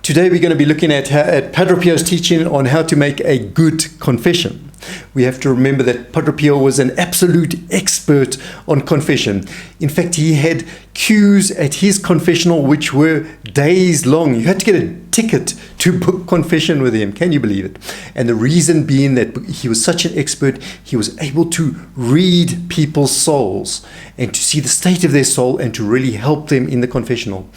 Today we're going to be looking at Padre Pio's teaching on how to make a good confession. We have to remember that Padre Pio was an absolute expert on confession. In fact, he had queues at his confessional which were days long. You had to get a ticket to book confession with him. Can you believe it? And the reason being that he was such an expert, he was able to read people's souls and to see the state of their soul and to really help them in the confessional.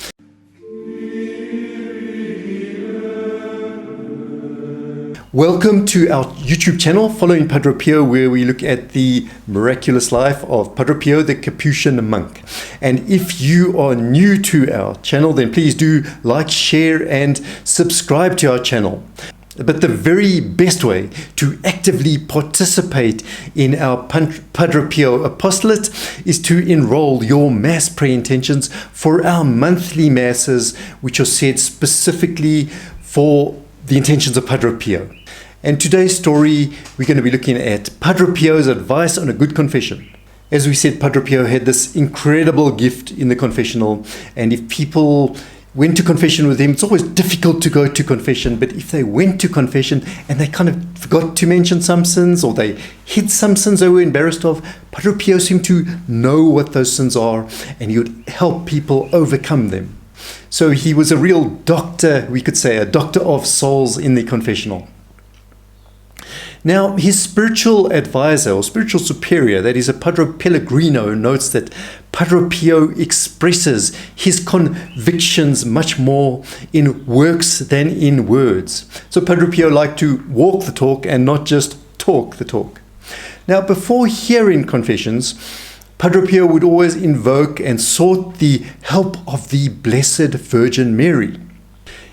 Welcome to our YouTube channel, Following Padre Pio, where we look at the miraculous life of Padre Pio, the Capuchin monk. And if you are new to our channel, then please do like, share, and subscribe to our channel. But the very best way to actively participate in our Padre Pio apostolate is to enroll your Mass prayer intentions for our monthly Masses, which are said specifically for the intentions of Padre Pio. And today's story, we're going to be looking at Padre Pio's advice on a good confession. As we said, Padre Pio had this incredible gift in the confessional, and if people went to confession with him, it's always difficult to go to confession, but if they went to confession and they kind of forgot to mention some sins, or they hid some sins they were embarrassed of, Padre Pio seemed to know what those sins are, and he would help people overcome them. So he was a real doctor, we could say, a doctor of souls in the confessional. Now, his spiritual advisor or spiritual superior, that is a Padre Pellegrino, notes that Padre Pio expresses his convictions much more in works than in words. So Padre Pio liked to walk the talk and not just talk the talk. Now, before hearing confessions, Padre Pio would always invoke and sought the help of the Blessed Virgin Mary.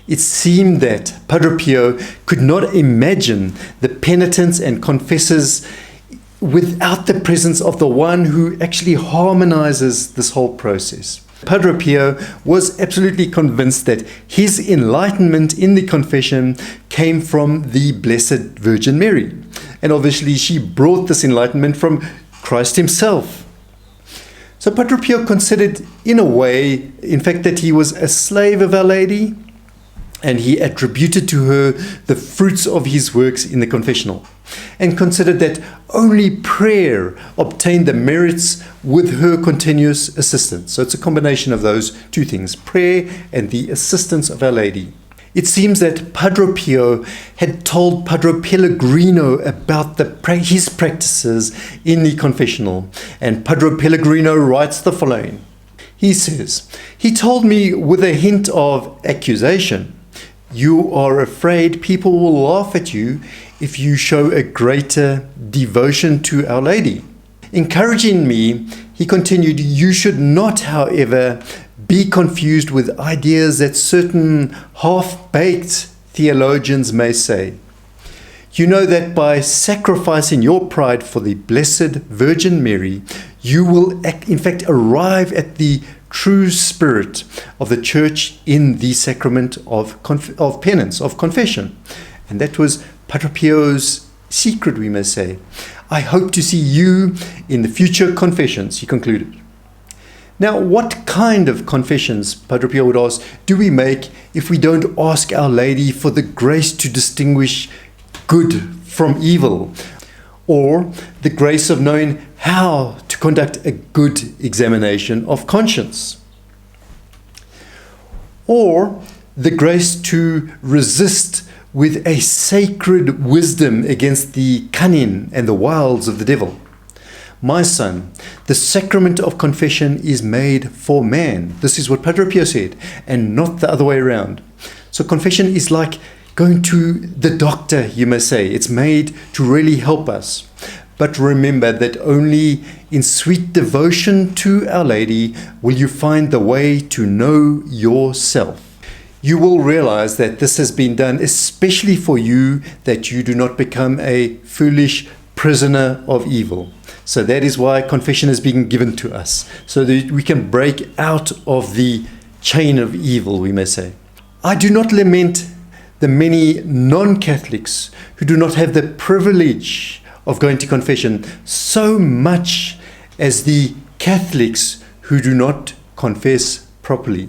It seemed that Padre Pio could not imagine the penitents and confessors without the presence of the one who actually harmonizes this whole process. Padre Pio was absolutely convinced that his enlightenment in the confession came from the Blessed Virgin Mary. And obviously she brought this enlightenment from Christ himself. So Padre Pio considered, in a way, in fact, that he was a slave of Our Lady, and he attributed to her the fruits of his works in the confessional, and considered that only prayer obtained the merits with her continuous assistance. So it's a combination of those two things, prayer and the assistance of Our Lady. It seems that Padre Pio had told Padre Pellegrino about his practices in the confessional, and Padre Pellegrino writes the following. He says, "He told me with a hint of accusation, 'You are afraid people will laugh at you if you show a greater devotion to Our Lady.' Encouraging me, he continued, 'You should not, however, be confused with ideas that certain half-baked theologians may say. You know that by sacrificing your pride for the Blessed Virgin Mary, you will in fact arrive at the true spirit of the Church in the sacrament of penance, of confession.' And that was Padre Pio's secret, we may say. 'I hope to see you in the future confessions,' he concluded. Now, what kind of confessions, Padre Pio would ask, do we make if we don't ask Our Lady for the grace to distinguish good from evil, or the grace of knowing how to conduct a good examination of conscience, or the grace to resist with a sacred wisdom against the cunning and the wiles of the devil? My son, the sacrament of confession is made for man." This is what Padre Pio said, and not the other way around. So confession is like going to the doctor, you may say. It's made to really help us. But remember that only in sweet devotion to Our Lady will you find the way to know yourself. You will realize that this has been done especially for you, that you do not become a foolish prisoner of evil. So that is why confession is being given to us, so that we can break out of the chain of evil, we may say. I do not lament the many non-Catholics who do not have the privilege of going to confession so much as the Catholics who do not confess properly.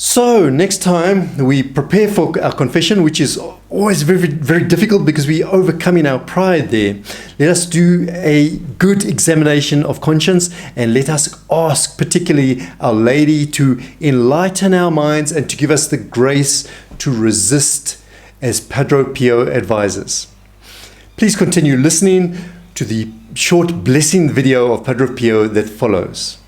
So next time we prepare for our confession, which is always very, very difficult because we overcoming our pride there. Let us do a good examination of conscience and let us ask particularly Our Lady to enlighten our minds and to give us the grace to resist as Padre Pio advises. Please continue listening to the short blessing video of Padre Pio that follows.